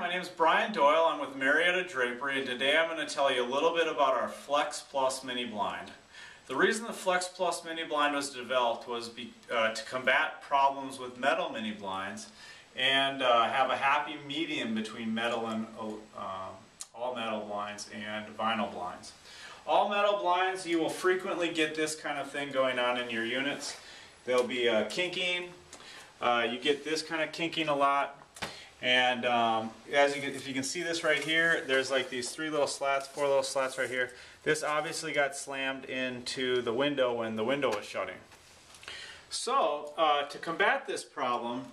my name is Brian Doyle. I'm with Marietta Drapery, and today I'm going to tell you a little bit about our Flex Plus mini blind. The reason the Flex Plus mini blind was developed was to combat problems with metal mini blinds and have a happy medium between metal and all metal blinds and vinyl blinds. All metal blinds, you will frequently get this kind of thing going on in your units. There'll be kinking. You get this kind of kinking a lot. And if you can see this right here, there's like these four little slats right here. This obviously got slammed into the window when the window was shutting. So to combat this problem,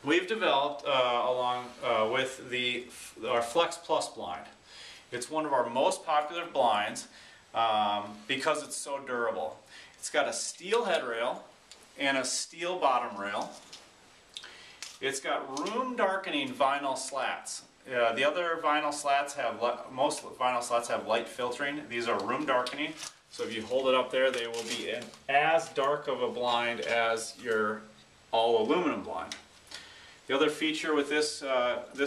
we've developed along with our Flex Plus blind. It's one of our most popular blinds because it's so durable. It's got a steel headrail and a steel bottom rail. It's got room darkening vinyl slats. The other vinyl slats have, most vinyl slats have light filtering. These are room darkening. So if you hold it up there, they will be as dark of a blind as your all aluminum blind. The other feature with this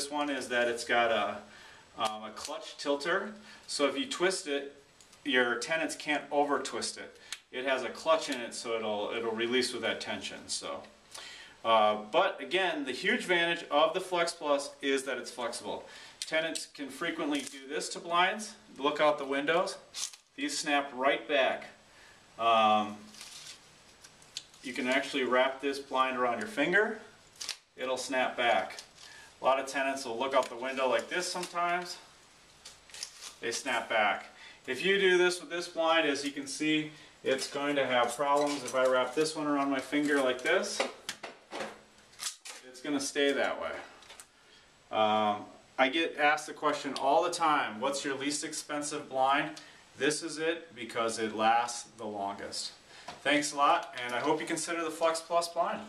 one is that it's got a clutch tilter. So if you twist it, your tenants can't over twist it. It has a clutch in it, so it'll release with that tension. So. But again, the huge advantage of the Flex Plus is that it's flexible. Tenants can frequently do this to blinds. Look out the windows. These snap right back. You can actually wrap this blind around your finger. It'll snap back. A lot of tenants will look out the window like this sometimes. They snap back. If you do this with this blind, as you can see, it's going to have problems if I wrap this one around my finger like this. It's going to stay that way. I get asked the question all the time, what's your least expensive blind? This is it because it lasts the longest. Thanks a lot, and I hope you consider the Flex Plus blind.